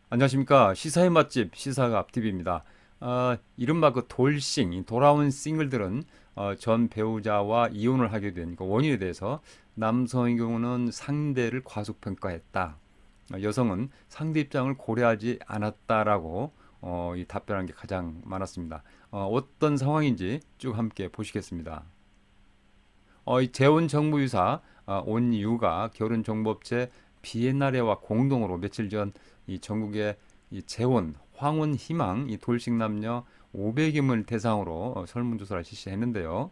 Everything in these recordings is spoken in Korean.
안녕하십니까. 시사의 맛집 시사가 앞TV입니다. 이른바 그 돌싱, 돌아온 싱글들은 전 배우자와 이혼을 하게 된 그 원인에 대해서 남성의 경우는 상대를 과소평가했다. 여성은 상대 입장을 고려하지 않았다라고 이 답변한 게 가장 많았습니다. 어떤 상황인지 쭉 함께 보시겠습니다. 이 재혼 정보유사 온 이유가 결혼정보업체 비엔나레와 공동으로 며칠 전 이 전국의 이 재혼, 황혼 희망 이 돌싱 남녀 500여 명을 대상으로 설문조사를 실시했는데요.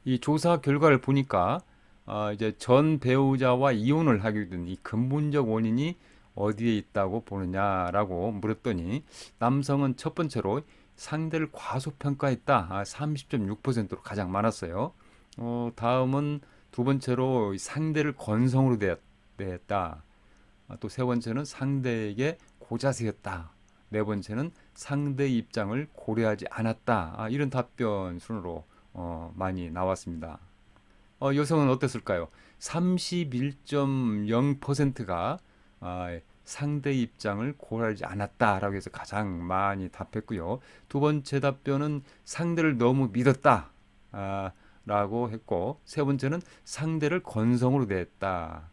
이 조사 결과를 보니까 이제 전 배우자와 이혼을 하게 된 이 근본적 원인이 어디에 있다고 보느냐라고 물었더니 남성은 첫 번째로 상대를 과소평가했다. 30.6%로 가장 많았어요. 다음은 두 번째로 상대를 건성으로 대했다. 또 세 번째는 상대에게 고자세였다. 네 번째는 상대의 입장을 고려하지 않았다. 이런 답변 순으로 많이 나왔습니다. 여성은 어땠을까요? 31.0%가 상대의 입장을 고려하지 않았다라고 해서 가장 많이 답했고요. 두 번째 답변은 상대를 너무 믿었다. 라고 했고, 세 번째는 상대를 건성으로 대했다.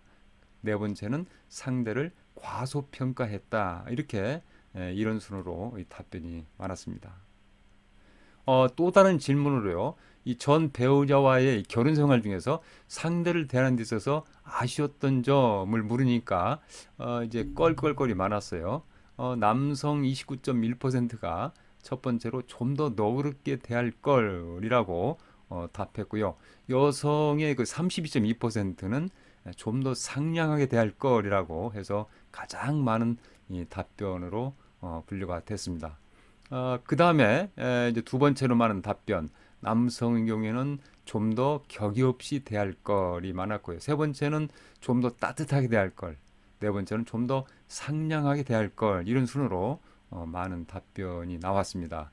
네 번째는 상대를 과소평가했다. 이렇게 이런 순으로 답변이 많았습니다. 또 다른 질문으로요. 이 전 배우자와의 결혼 생활 중에서 상대를 대하는 데 있어서 아쉬웠던 점을 물으니까 이제 껄껄거리 많았어요. 남성 29.1%가 첫 번째로 좀 더 너그럽게 대할 걸이라고 답했고요. 여성의 그 32.2%는 좀 더 상냥하게 대할 걸이라고 해서 가장 많은 이 답변으로 분류가 됐습니다. 그 다음에 이제 두 번째로 많은 답변, 남성의 경우에는 좀 더 격의 없이 대할 걸이 많았고요. 세 번째는 좀 더 따뜻하게 대할 걸, 네 번째는 좀 더 상냥하게 대할 걸, 이런 순으로 많은 답변이 나왔습니다.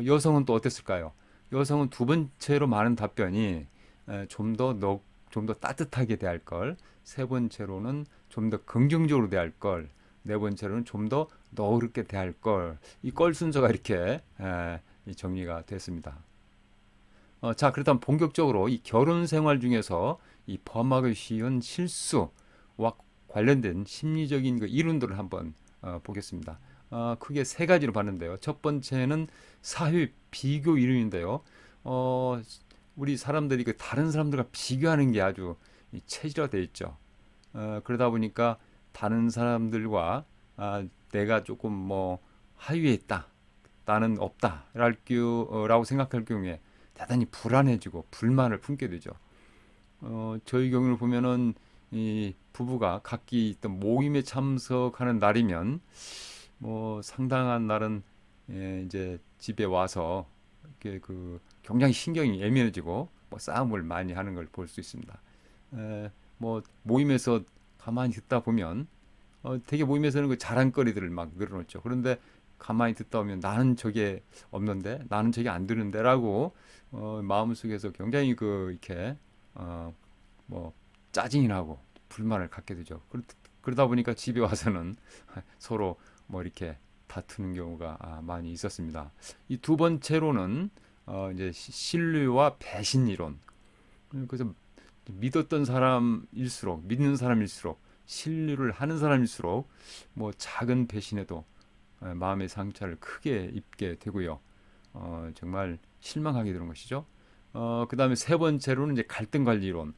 여성은 또 어땠을까요? 여성은 두 번째로 많은 답변이 좀 더 따뜻하게 대할 걸, 세 번째로는 좀 더 긍정적으로 대할 걸, 네 번째로는 좀 더 너그럽게 대할 걸, 이 걸 순서가 이렇게 이 정리가 됐습니다. 자, 그렇다면 본격적으로 이 결혼 생활 중에서 이 범하기 쉬운 실수와 관련된 심리적인 그 이론들을 한번 보겠습니다. 크게 세 가지로 봤는데요. 첫 번째는 사회 비교 이론인데요. 우리 사람들이 그 다른 사람들과 비교하는 게 아주 체질화되어 있죠. 그러다 보니까 다른 사람들과 내가 조금 뭐 하위에 있다, 나는 없다, 라고 생각할 경우에 대단히 불안해지고 불만을 품게 되죠. 저희 경우를 보면은 이 부부가 각기 있던 모임에 참석하는 날이면 뭐 상당한 날은 이제 집에 와서 이렇게 그 굉장히 신경이 예민해지고 뭐 싸움을 많이 하는 걸 볼 수 있습니다. 뭐 모임에서 가만히 듣다 보면 되게 모임에서는 그 자랑거리들을 막 늘어놓죠. 그런데 가만히 듣다 보면 나는 저게 없는데, 나는 저게 안 되는데라고 마음속에서 굉장히 그 이렇게 뭐 짜증이 나고 불만을 갖게 되죠. 그러다 보니까 집에 와서는 서로 뭐 이렇게 다투는 경우가 많이 있었습니다. 이 두 번째로는 이제 신뢰와 배신 이론. 그래서 믿었던 사람일수록, 믿는 사람일수록, 신뢰를 하는 사람일수록 뭐 작은 배신에도 마음의 상처를 크게 입게 되고요. 정말 실망하게 되는 것이죠. 그 다음에 세 번째로는 이제 갈등 관리 이론.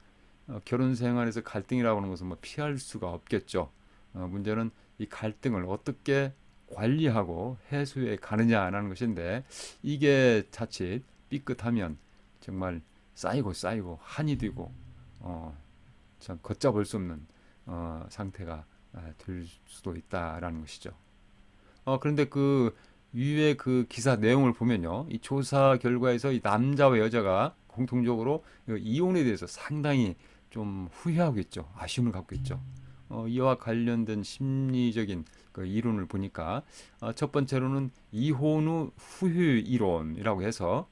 결혼 생활에서 갈등이라고 하는 것은 뭐 피할 수가 없겠죠. 문제는 이 갈등을 어떻게 관리하고 해소해 가느냐라는 것인데, 이게 자칫 삐끗하면 정말 쌓이고 한이 되고 참 걷잡을 수 없는 상태가 될 수도 있다라는 것이죠. 그런데 그 위의 그 기사 내용을 보면요, 이 조사 결과에서 이 남자와 여자가 공통적으로 이혼에 대해서 상당히 좀 후회하고 있죠. 아쉬움을 갖고 있죠. 이와 관련된 심리적인 그 이론을 보니까 첫 번째로는 이혼 후 후회 이론이라고 해서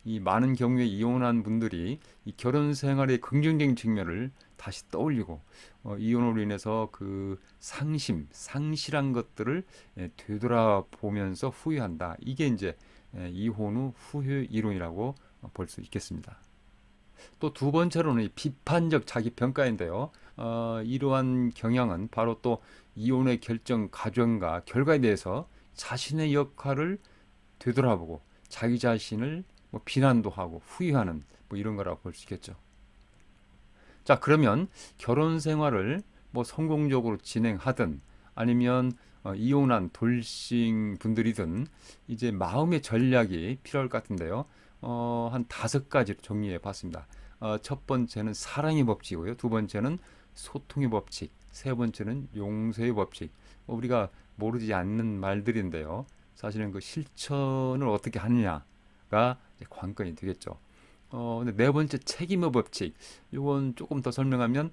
이 많은 경우에 이혼한 분들이 이 결혼 생활의 긍정적인 측면을 다시 떠올리고 이혼으로 인해서 그 상실한 것들을 되돌아보면서 후회한다. 이게 이제 이혼 후 후회 이론이라고 볼 수 있겠습니다. 또 두 번째로는 이 비판적 자기 평가인데요. 이러한 경향은 바로 또 이혼의 결정 과정과 결과에 대해서 자신의 역할을 되돌아보고 자기 자신을 뭐 비난도 하고 후회하는 뭐 이런 거라고 볼 수 있겠죠. 자, 그러면 결혼 생활을 뭐 성공적으로 진행하든 아니면 이혼한 돌싱 분들이든 이제 마음의 전략이 필요할 것 같은데요. 한 5가지로 정리해 봤습니다. 첫 번째는 사랑의 법칙이고요. 두 번째는 소통의 법칙, 세 번째는 용서의 법칙. 우리가 모르지 않는 말들인데요. 사실은 그 실천을 어떻게 하느냐가 이제 관건이 되겠죠. 근데 네 번째 책임의 법칙. 이건 조금 더 설명하면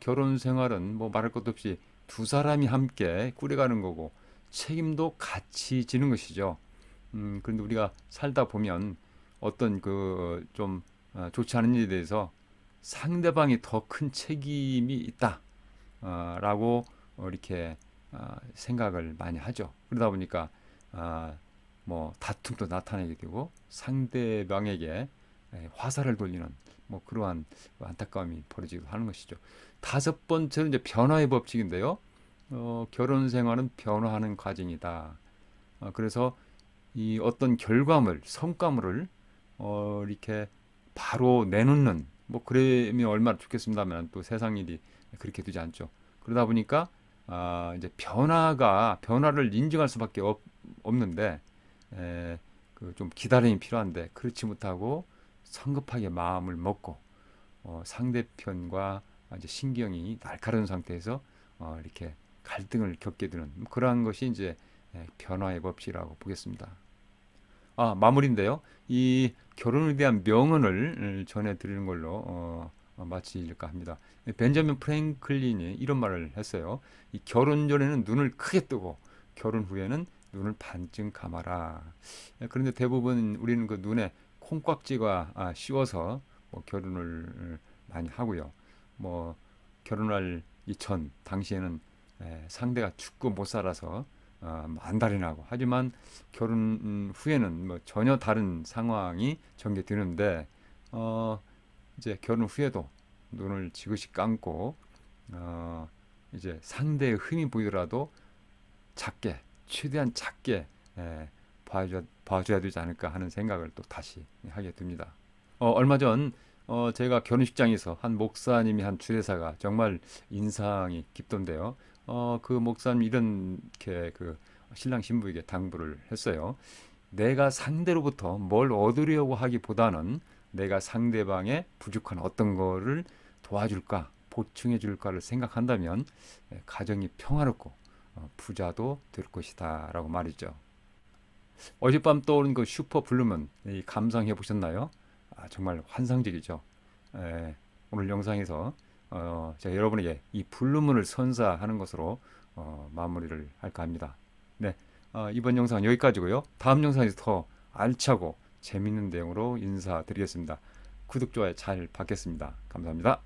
결혼 생활은 뭐 말할 것도 없이 두 사람이 함께 꾸려가는 거고 책임도 같이 지는 것이죠. 그런데 우리가 살다 보면 어떤 그 좀 좋지 않은 일에 대해서 상대방이 더 큰 책임이 있다, 라고 이렇게 생각을 많이 하죠. 그러다 보니까 아, 뭐 다툼도 나타나게 되고 상대방에게 화살을 돌리는 뭐 그러한 안타까움이 벌어지기도 하는 것이죠. 다섯 번째는 이제 변화의 법칙인데요. 결혼 생활은 변화하는 과정이다. 그래서 이 어떤 결과물, 성과물을 이렇게 바로 내놓는 뭐 그러면 얼마나 좋겠습니다만 또 세상 일이 그렇게 되지 않죠. 그러다 보니까 이제 변화를 인정할 수밖에 없는데 그좀 기다림이 필요한데 그렇지 못하고 성급하게 마음을 먹고 상대편과 이제 신경이 날카로운 상태에서 이렇게 갈등을 겪게 되는 뭐 그러한 것이 이제 변화의 법칙이라고 보겠습니다. 마무리인데요. 이 결혼에 대한 명언을 전해드리는 걸로 마칠까 합니다. 벤자민 프랭클린이 이런 말을 했어요. 이 결혼 전에는 눈을 크게 뜨고 결혼 후에는 눈을 반쯤 감아라. 그런데 대부분 우리는 그 눈에 콩깍지가 씌워서 뭐 결혼을 많이 하고요. 뭐 결혼할 이전 당시에는 상대가 죽고 못 살아서 안달이 나고 하지만 결혼 후에는 뭐 전혀 다른 상황이 전개되는데 이제 결혼 후에도 눈을 지그시 감고 이제 상대의 흠이 보이더라도 작게 최대한 작게 봐줘야 되지 않을까 하는 생각을 또 다시 하게 됩니다. 얼마 전 제가 결혼식장에서 한 목사님이 한 주례사가 정말 인상이 깊던데요. 그 목사님 이렇게 그 신랑 신부에게 당부를 했어요. 내가 상대로부터 뭘 얻으려고 하기보다는 내가 상대방의 부족한 어떤 거를 도와줄까, 보충해 줄까를 생각한다면 가정이 평화롭고 부자도 될 것이다 라고 말이죠. 어젯밤 떠오른 그 슈퍼 블루문 감상해 보셨나요? 정말 환상적이죠. 오늘 영상에서 제가 여러분에게 이 블루문을 선사하는 것으로 마무리를 할까 합니다. 네, 이번 영상은 여기까지고요. 다음 영상에서 더 알차고 재밌는 내용으로 인사드리겠습니다. 구독, 좋아요 잘 받겠습니다. 감사합니다.